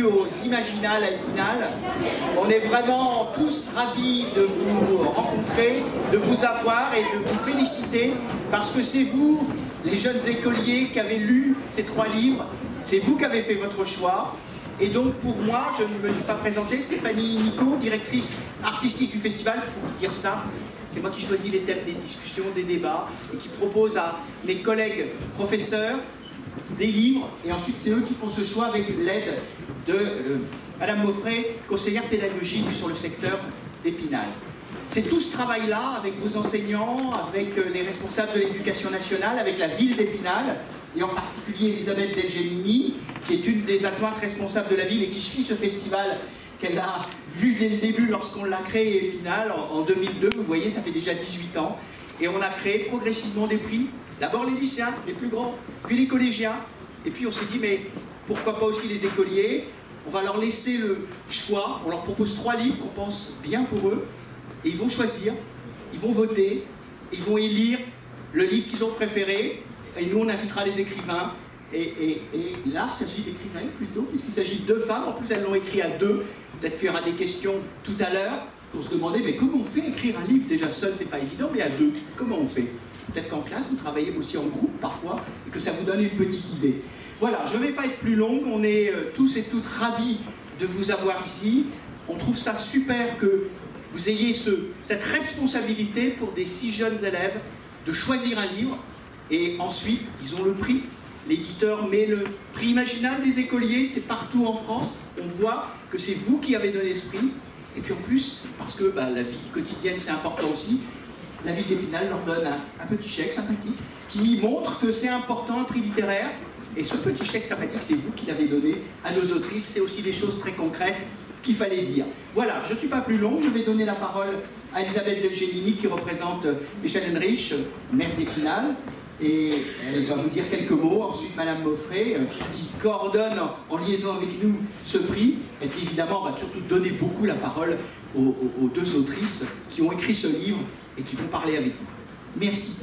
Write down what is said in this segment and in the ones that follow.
aux Imaginales à Épinal. On est vraiment tous ravis de vous rencontrer, de vous avoir et de vous féliciter parce que c'est vous, les jeunes écoliers, qui avez lu ces 3 livres. C'est vous qui avez fait votre choix. Et donc pour moi, je ne me suis pas présentée, Stéphanie Nico, directrice artistique du festival, pour dire ça. C'est moi qui choisis les thèmes des discussions, des débats, et qui propose à mes collègues professeurs des livres, et ensuite c'est eux qui font ce choix avec l'aide de Madame Moffret, conseillère pédagogique sur le secteur d'Épinal. C'est tout ce travail-là avec vos enseignants, avec les responsables de l'éducation nationale, avec la ville d'Épinal, et en particulier Elisabeth Delgemini, qui est une des adjointes responsables de la ville et qui suit ce festival qu'elle a vu dès le début lorsqu'on l'a créé à Épinal en 2002. Vous voyez, ça fait déjà 18 ans. Et on a créé progressivement des prix. D'abord les lycéens, les plus grands, puis les collégiens. Et puis on s'est dit, mais pourquoi pas aussi les écoliers? On va leur laisser le choix. On leur propose 3 livres qu'on pense bien pour eux. Et ils vont choisir, ils vont voter, ils vont élire le livre qu'ils ont préféré. Et nous, on invitera les écrivains. Et là, il s'agit d'écrivains plutôt, puisqu'il s'agit de 2 femmes. En plus, elles l'ont écrit à 2. Peut-être qu'il y aura des questions tout à l'heure pour se demander, mais comment on fait écrire un livre? Déjà seul, c'est pas évident, mais à 2, comment on fait? Peut-être qu'en classe, vous travaillez aussi en groupe parfois, et que ça vous donne une petite idée. Voilà, je ne vais pas être plus longue. On est tous et toutes ravis de vous avoir ici. On trouve ça super que vous ayez cette responsabilité pour des si jeunes élèves de choisir un livre. Et ensuite, ils ont le prix. L'éditeur met le prix Imaginal des écoliers, c'est partout en France. On voit que c'est vous qui avez donné ce prix. Et puis en plus, parce que la vie quotidienne, c'est important aussi, la ville d'Épinal leur donne un petit chèque sympathique qui montre que c'est important, un prix littéraire. Et ce petit chèque sympathique, c'est vous qui l'avez donné à nos autrices. C'est aussi des choses très concrètes qu'il fallait dire. Voilà, je ne suis pas plus long. Je vais donner la parole à Elisabeth Delgemini qui représente Michel Henrich, maire d'Épinal. Et elle va vous dire quelques mots. Ensuite, Madame Moffret, qui coordonne en liaison avec nous ce prix. Et puis évidemment, on va surtout donner beaucoup la parole aux 2 autrices qui ont écrit ce livre et qui vont parler avec vous. Merci.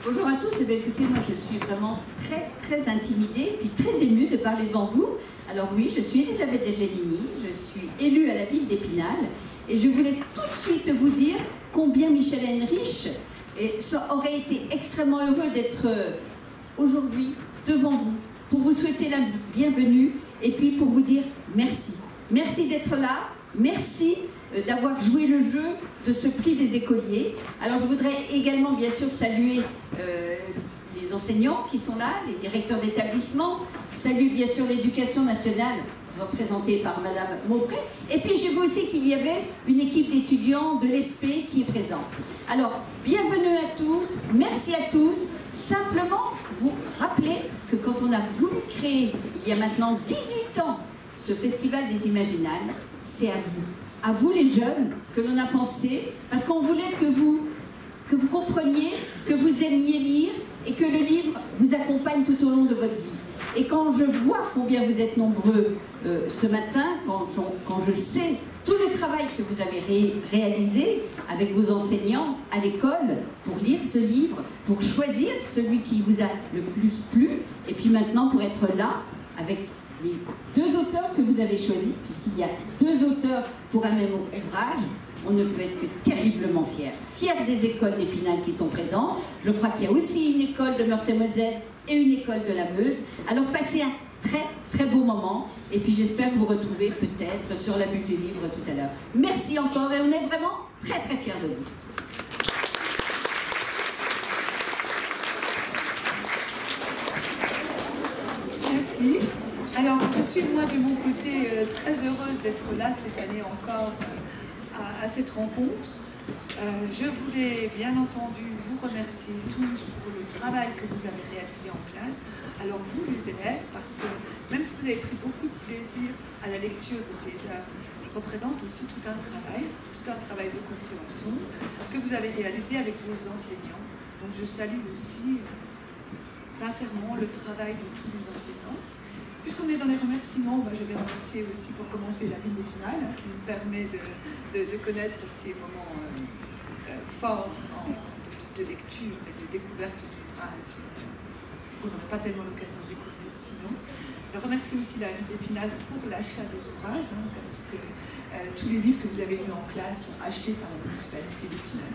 Bonjour à tous. Et bien, écoutez, moi je suis vraiment très intimidée et puis très émue de parler devant vous. Alors oui, je suis Elisabeth Delgemini, je suis élue à la ville d'Épinal et je voulais tout de suite vous dire combien Michel Henrich aurait été extrêmement heureux d'être aujourd'hui devant vous, pour vous souhaiter la bienvenue et puis pour vous dire merci. Merci d'être là, merci d'avoir joué le jeu de ce prix des écoliers. Alors je voudrais également bien sûr saluer les enseignants qui sont là, les directeurs d'établissement, saluer bien sûr l'éducation nationale représentée par Madame Moffret. Et puis j'ai vu aussi qu'il y avait une équipe d'étudiants de l'ESP qui est présente. Alors, bienvenue à tous, merci à tous. Simplement, vous rappelez que quand on a voulu créer, il y a maintenant 18 ans, ce Festival des Imaginales, c'est à vous les jeunes, que l'on a pensé, parce qu'on voulait que vous compreniez, que vous aimiez lire, et que le livre vous accompagne tout au long de votre vie. Et quand je vois combien vous êtes nombreux ce matin, quand je sais tout le travail que vous avez réalisé avec vos enseignants à l'école pour lire ce livre, pour choisir celui qui vous a le plus plu, et puis maintenant pour être là avec les 2 auteurs que vous avez choisis, puisqu'il y a 2 auteurs pour un même ouvrage, on ne peut être que terriblement fiers. Fiers des écoles d'Épinal qui sont présentes. Je crois qu'il y a aussi une école de Meurthe-et-Moselle et une école de la Meuse. Alors passez un très beau moment. Et puis j'espère vous retrouver peut-être sur la bulle du livre tout à l'heure. Merci encore et on est vraiment très fiers de vous. Merci. Alors je suis moi de mon côté très heureuse d'être là cette année encore à cette rencontre. Je voulais bien entendu vous remercier tous pour le travail que vous avez réalisé en classe. Alors vous les élèves, parce que même si vous avez pris beaucoup de plaisir à la lecture de ces œuvres, ça représente aussi tout un travail de compréhension que vous avez réalisé avec vos enseignants. Donc je salue aussi sincèrement le travail de tous les enseignants. Puisqu'on est dans les remerciements, je vais remercier aussi pour commencer la ville d'Épinal, qui nous permet de connaître ces moments forts de lecture et de découverte d'ouvrages qu'on n'aurait pas tellement l'occasion de découvrir sinon. Je remercie aussi la ville d'Épinal pour l'achat des ouvrages, hein, parce que tous les livres que vous avez lus en classe sont achetés par la municipalité d'Épinal.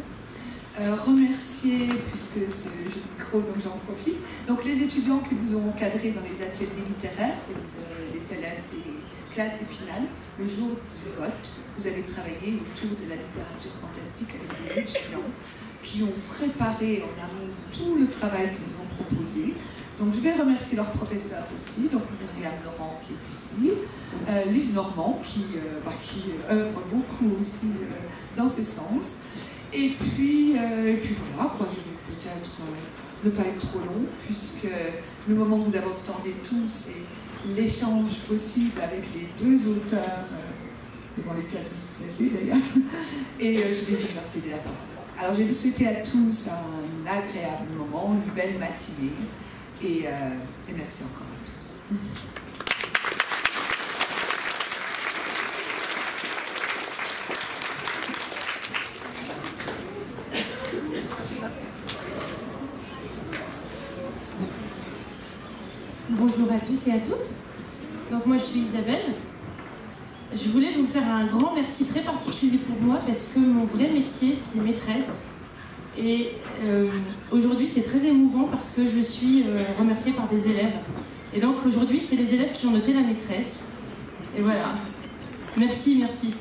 Remercier, puisque c'est le jeu de micro, donc j'en profite, donc les étudiants qui vous ont encadrés dans les ateliers littéraires, les élèves des classes d'Épinal. Le jour du vote, vous allez travailler autour de la littérature fantastique avec des étudiants qui ont préparé en amont tout le travail qu'ils vous ont proposé. Donc je vais remercier leurs professeurs aussi, donc Myriam Laurent qui est ici, Lise Normand qui œuvre beaucoup aussi dans ce sens. Et puis voilà, quoi, je vais peut-être ne pas être trop long, puisque le moment que vous attendez tous, c'est l'échange possible avec les deux auteurs, devant lesquels je me suis placée d'ailleurs, et je vais leur céder la parole. Alors je vais vous souhaiter à tous un agréable moment, une belle matinée, et merci encore à tous. Bonjour à tous et à toutes. Donc moi je suis Isabelle. Je voulais vous faire un grand merci très particulier pour moi parce que mon vrai métier c'est maîtresse. Et aujourd'hui c'est très émouvant parce que je suis remerciée par des élèves. Et donc aujourd'hui c'est les élèves qui ont noté la maîtresse. Et voilà. Merci, merci.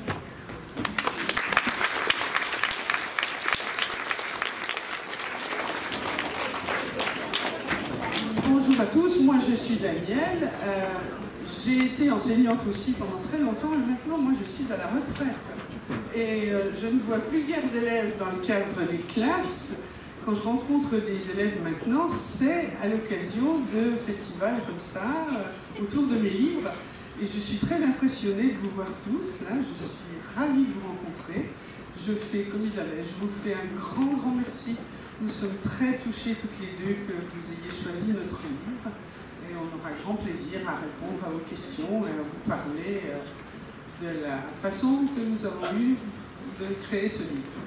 Bonjour à tous, moi je suis Danielle, j'ai été enseignante aussi pendant très longtemps et maintenant moi je suis à la retraite. Et je ne vois plus guère d'élèves dans le cadre des classes. Quand je rencontre des élèves maintenant, c'est à l'occasion de festivals comme ça, autour de mes livres. Et je suis très impressionnée de vous voir tous, là, je suis ravie de vous rencontrer. Je fais comme Isabelle, je vous fais un grand merci. Nous sommes très touchés toutes les deux que vous ayez choisi notre livre et on aura grand plaisir à répondre à vos questions et à vous parler de la façon que nous avons eue de créer ce livre.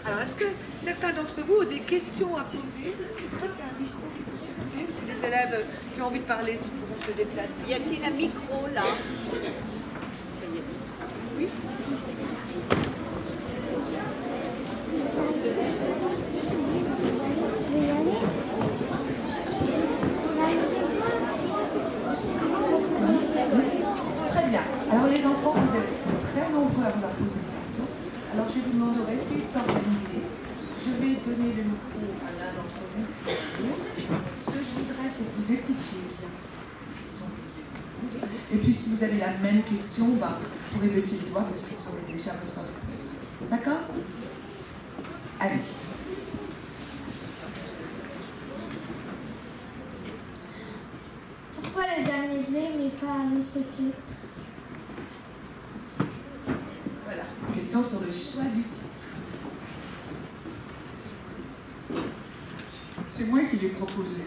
Alors, est-ce que certains d'entre vous ont des questions à poser? Je ne sais pas s'il y a un micro qui peut circuler ou si les élèves qui ont envie de parler pourront se déplacer. Y a-t-il un micro là? Oui. Très bien. Alors les enfants, vous êtes très nombreux à vouloir poser des questions. Alors je vous demanderai d'essayer de s'organiser. Je vais donner le micro à l'un d'entre vous puis à l'autre. Ce que je voudrais, c'est que vous écoutiez bien les questions que je vous demande. Et puis si vous avez la même question, vous pourrez baisser le doigt parce que vous aurez déjà votre réponse. D'accord? Allez. Pourquoi le dernier blé mais pas un autre titre? Voilà, question sur le choix du titre. C'est moi qui l'ai proposé.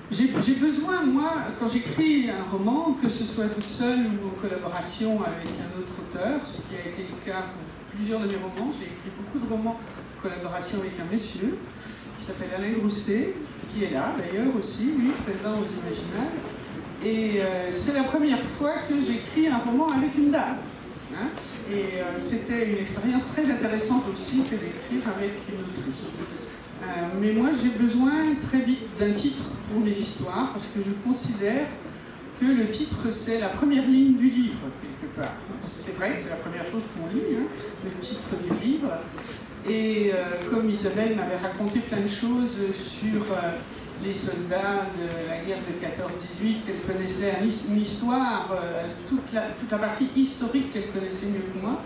J'ai besoin, moi, quand j'écris un roman, que ce soit toute seule ou en collaboration avec un autre auteur, ce qui a été le cas pour plusieurs de mes romans. J'ai écrit beaucoup de romans en collaboration avec un monsieur qui s'appelle Alain Grousset, qui est là d'ailleurs aussi, lui, présent aux Imaginales. Et c'est la première fois que j'écris un roman avec une dame. Hein, et c'était une expérience très intéressante aussi que d'écrire avec une autrice. Mais moi j'ai besoin très vite d'un titre pour mes histoires parce que je considère que le titre c'est la première ligne du livre quelque part. C'est vrai que c'est la première chose qu'on lit, hein, le titre du livre. Et comme Isabelle m'avait raconté plein de choses sur les soldats de la guerre de 14-18, qu'elle connaissait une histoire, toute la partie historique qu'elle connaissait mieux que moi.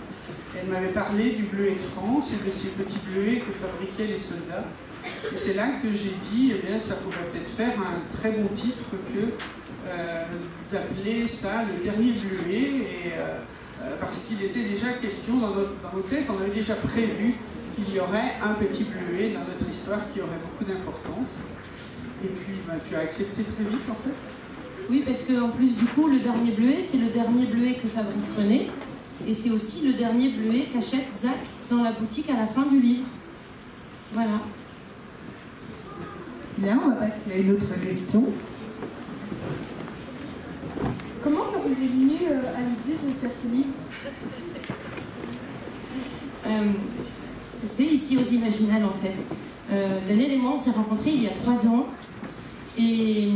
Elle m'avait parlé du bleuet de France et de ces petits bleuets que fabriquaient les soldats. Et c'est là que j'ai dit, eh bien, ça pourrait peut-être faire un très bon titre que d'appeler ça le dernier bleuet, et, parce qu'il était déjà question dans nos têtes, on avait déjà prévu qu'il y aurait un petit bleuet dans notre histoire qui aurait beaucoup d'importance. Et puis tu as accepté très vite en fait? Oui, parce qu'en plus du coup, le dernier bleuet, c'est le dernier bleuet que fabrique René. Et c'est aussi le dernier bleuet qu'achète Zach dans la boutique à la fin du livre. Voilà. Bien, on va passer à une autre question. Comment ça vous est venu à l'idée de faire ce livre? C'est ici aux Imaginales en fait. Daniel et moi on s'est rencontrés il y a 3 ans et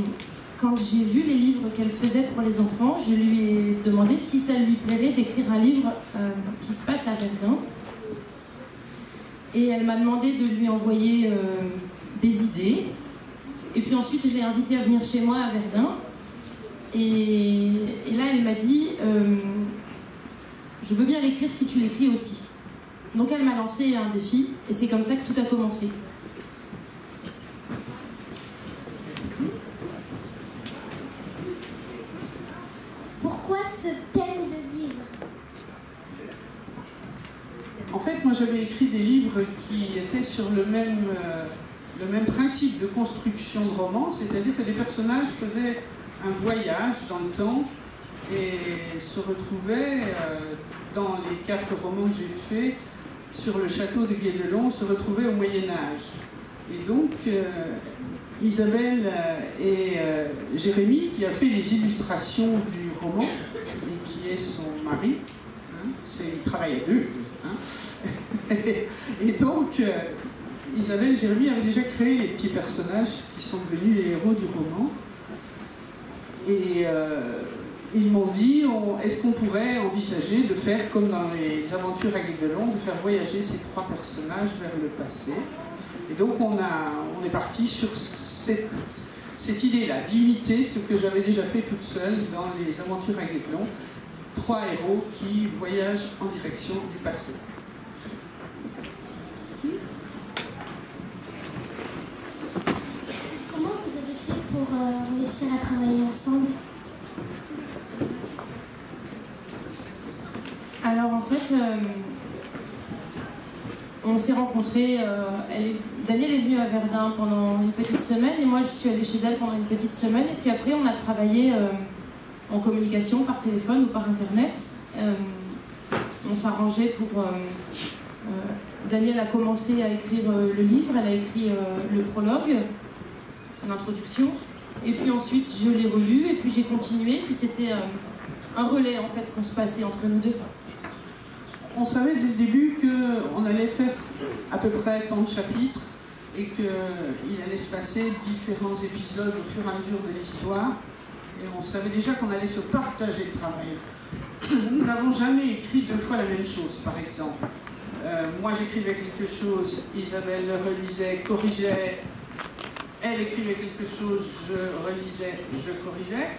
quand j'ai vu les livres qu'elle faisait pour les enfants, je lui ai demandé si ça lui plairait d'écrire un livre qui se passe à Verdun. Et elle m'a demandé de lui envoyer des idées. Et puis ensuite je l'ai invitée à venir chez moi à Verdun. Et là elle m'a dit je veux bien l'écrire si tu l'écris aussi. Donc elle m'a lancé un défi et c'est comme ça que tout a commencé. Merci. Pourquoi ce thème de livre? En fait, moi j'avais écrit des livres qui étaient sur le même principe de construction de roman, c'est-à-dire que des personnages faisaient un voyage dans le temps et se retrouvaient dans les 4 romans que j'ai faits sur le château de Guédelon, se retrouvaient au Moyen-Âge. Et donc, Isabelle et Jérémy, qui a fait les illustrations du roman, et qui est son mari, hein, ils travaillent à deux. Hein, et donc, Isabelle et Jérémy avaient déjà créé les petits personnages qui sont devenus les héros du roman. Et ils m'ont dit, est-ce qu'on pourrait envisager de faire comme dans les aventures à Guédelon, de faire voyager ces 3 personnages vers le passé. Et donc on est parti sur cette idée-là, d'imiter ce que j'avais déjà fait toute seule dans les aventures à Guédelon, 3 héros qui voyagent en direction du passé. Merci. Comment vous avez fait pour réussir à travailler ensemble? Alors en fait, on s'est rencontrés, Daniel est venue à Verdun pendant une petite semaine et moi je suis allée chez elle pendant une petite semaine et puis après on a travaillé en communication par téléphone ou par internet. On s'arrangeait pour... Daniel a commencé à écrire le livre, elle a écrit le prologue, l'introduction, et puis ensuite je l'ai relu et puis j'ai continué, puis c'était un relais en fait qu'on se passait entre nous deux. On savait dès le début qu'on allait faire à peu près tant de chapitres et qu'il allait se passer différents épisodes au fur et à mesure de l'histoire. Et on savait déjà qu'on allait se partager le travail. Nous n'avons jamais écrit 2 fois la même chose, par exemple. Moi j'écrivais quelque chose, Isabelle le relisait, corrigeait, elle écrivait quelque chose, je relisais, je corrigeais.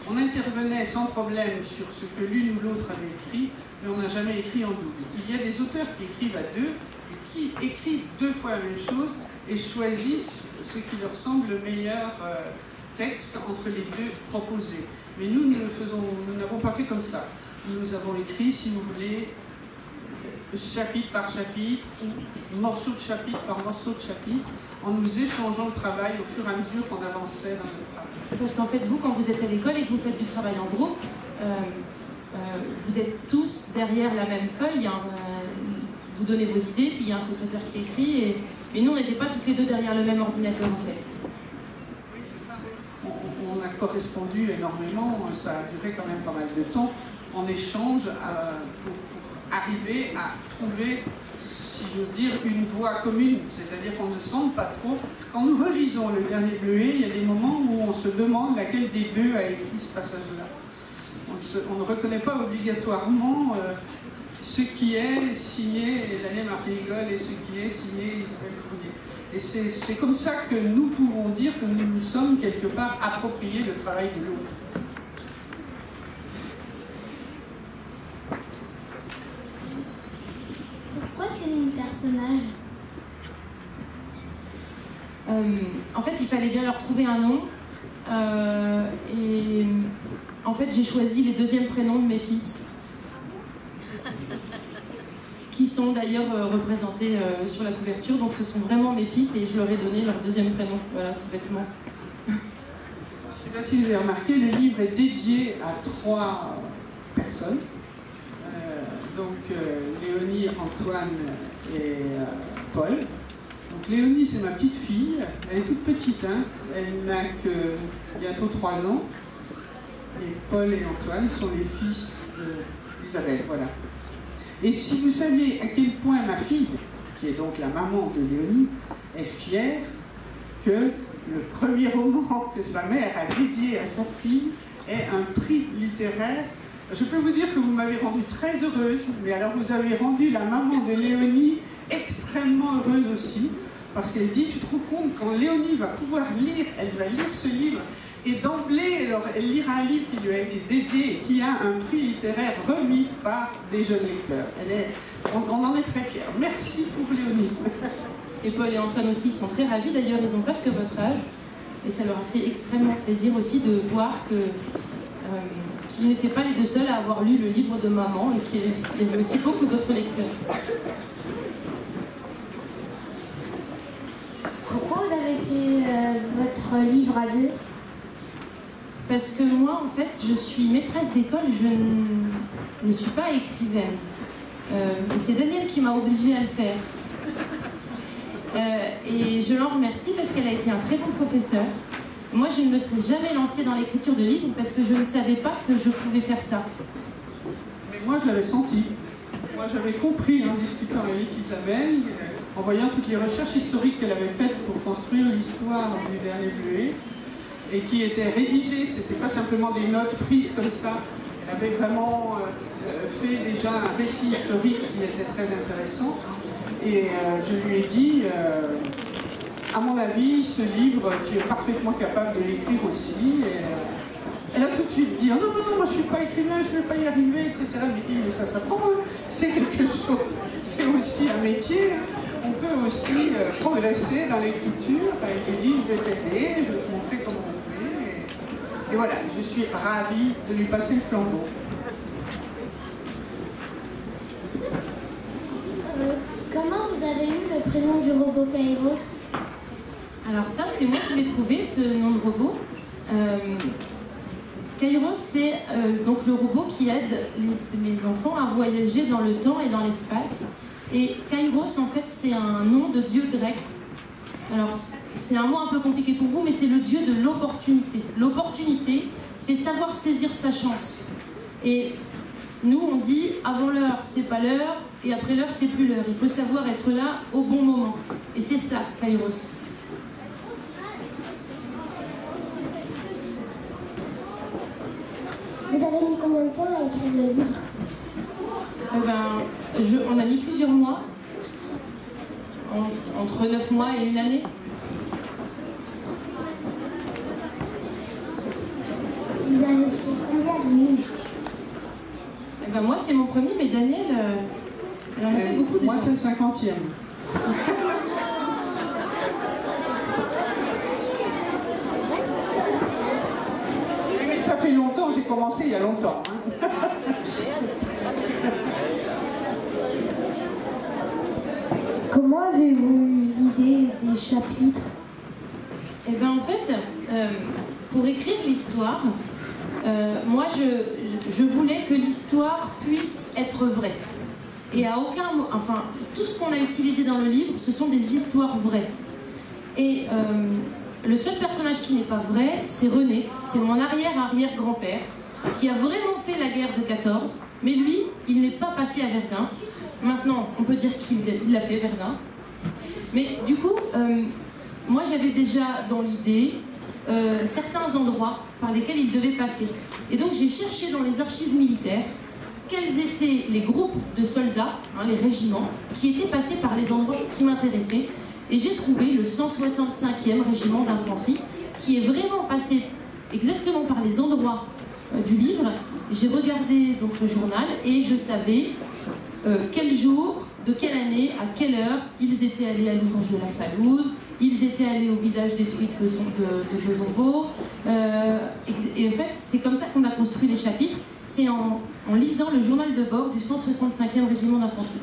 On intervenait sans problème sur ce que l'une ou l'autre avait écrit, mais on n'a jamais écrit en double. Il y a des auteurs qui écrivent à 2 et qui écrivent 2 fois la même chose et choisissent ce qui leur semble le meilleur texte entre les 2 proposés. Mais nous n'avons pas fait comme ça. Nous avons écrit, si vous voulez, chapitre par chapitre ou morceau de chapitre par morceau de chapitre, en nous échangeant le travail au fur et à mesure qu'on avançait dans notre travail. Parce qu'en fait, vous, quand vous êtes à l'école et que vous faites du travail en groupe, vous êtes tous derrière la même feuille, hein, vous donnez vos idées, puis il y a un secrétaire qui écrit, mais nous, on n'était pas toutes les 2 derrière le même ordinateur, en fait. Oui, c'est ça. On a correspondu énormément, ça a duré quand même pas mal de temps, en échange pour arriver à trouver, si j'ose dire, une voie commune, c'est-à-dire qu'on ne sente pas trop. Quand nous relisons le dernier bleuet, il y a des moments où on se demande laquelle des 2 a écrit ce passage-là. On ne reconnaît pas obligatoirement ce qui est signé Daniel Martinigol et ce qui est signé Isabelle Fournier. Et c'est comme ça que nous pouvons dire que nous nous sommes quelque part appropriés le travail de l'autre. Pourquoi ces noms de personnages? En fait, il fallait bien leur trouver un nom. Et en fait, j'ai choisi les 2e prénoms de mes fils, qui sont d'ailleurs représentés sur la couverture. Donc, ce sont vraiment mes fils et je leur ai donné leur 2e prénom, voilà, tout bêtement. pas si vous avez remarqué, le livre est dédié à 3 personnes. Donc Léonie, Antoine et Paul. Donc Léonie, c'est ma petite fille. Elle est toute petite, hein. Elle n'a que bientôt 3 ans. Et Paul et Antoine sont les fils d'Isabelle, voilà. Et si vous saviez à quel point ma fille, qui est donc la maman de Léonie, est fière que le premier roman que sa mère a dédié à sa fille est un prix littéraire. Je peux vous dire que vous m'avez rendue très heureuse, mais alors vous avez rendu la maman de Léonie extrêmement heureuse aussi, parce qu'elle dit, tu te rends compte, quand Léonie va pouvoir lire, elle va lire ce livre, et d'emblée, alors, elle lira un livre qui lui a été dédié et qui a un prix littéraire remis par des jeunes lecteurs. On en est très fiers. Merci pour Léonie. Et Paul et Antoine aussi sont très ravis, d'ailleurs ils ont presque votre âge, et ça leur a fait extrêmement plaisir aussi de voir que qu'ils n'étaient pas les deux seuls à avoir lu le livre de maman, et qu'il y avait aussi beaucoup d'autres lecteurs. Pourquoi vous avez fait votre livre à 2? Parce que moi, en fait, je suis maîtresse d'école, je ne suis pas écrivaine. Et c'est Daniel qui m'a obligée à le faire. Et je l'en remercie parce qu'elle a été un très bon professeur. Moi, je ne me serais jamais lancée dans l'écriture de livres parce que je ne savais pas que je pouvais faire ça. Mais moi, je l'avais senti. Moi, j'avais compris en discutant avec Isabelle, en voyant toutes les recherches historiques qu'elle avait faites pour construire l'histoire du dernier Bleuet, et qui étaient rédigées, c'était pas simplement des notes prises comme ça, elle avait vraiment fait déjà un récit historique qui était très intéressant. Et je lui ai dit, à mon avis, ce livre, tu es parfaitement capable de l'écrire aussi. Et, elle a tout de suite dit, oh non, non, non, moi je suis pas écrivain, je ne vais pas y arriver, etc. Elle me dit, mais ça s'apprend, hein. C'est quelque chose, c'est aussi un métier. On peut aussi progresser dans l'écriture. Et je lui ai dit, je vais t'aider, je vais te montrer comment on fait. Et voilà, je suis ravie de lui passer le flambeau. Comment vous avez eu le prénom du robot Kairos? Alors ça, c'est moi qui l'ai trouvé, ce nom de robot. Kairos, c'est donc le robot qui aide les enfants à voyager dans le temps et dans l'espace. Et Kairos, en fait, c'est un nom de dieu grec. Alors, c'est un mot un peu compliqué pour vous, mais c'est le dieu de l'opportunité. L'opportunité, c'est savoir saisir sa chance. Et nous, on dit, avant l'heure, c'est pas l'heure, et après l'heure, c'est plus l'heure. Il faut savoir être là au bon moment. Et c'est ça, Kairos. Vous avez mis combien de temps à écrire le livre? On a mis plusieurs mois, entre 9 mois et 1 année. Vous avez fait combien de livres? Moi, c'est mon premier, mais Daniel, elle en a fait beaucoup déjà. Moi, c'est le 50e. Mais ça fait longtemps, j'ai commencé il y a longtemps. Hein. Comment avez-vous eu l'idée des chapitres? En fait, pour écrire l'histoire, moi je voulais que l'histoire puisse être vraie. Et à aucun moment, enfin, tout ce qu'on a utilisé dans le livre, ce sont des histoires vraies. Et le seul personnage qui n'est pas vrai, c'est René, c'est mon arrière-arrière-grand-père, qui a vraiment fait la guerre de 14, mais lui, il n'est pas passé à Verdun. Maintenant, on peut dire qu'il l'a fait, Verdun. Mais du coup, moi j'avais déjà dans l'idée certains endroits par lesquels il devait passer. Et donc j'ai cherché dans les archives militaires quels étaient les groupes de soldats, hein, les régiments, qui étaient passés par les endroits qui m'intéressaient. Et j'ai trouvé le 165e régiment d'infanterie, qui est vraiment passé exactement par les endroits du livre. J'ai regardé donc le journal et je savais quel jour, de quelle année, à quelle heure ils étaient allés à l'ouvrage de la Falouse, ils étaient allés au village détruit de Besonvaux. Et en fait, c'est comme ça qu'on a construit les chapitres. C'est en lisant le journal de bord du 165e régiment d'infanterie.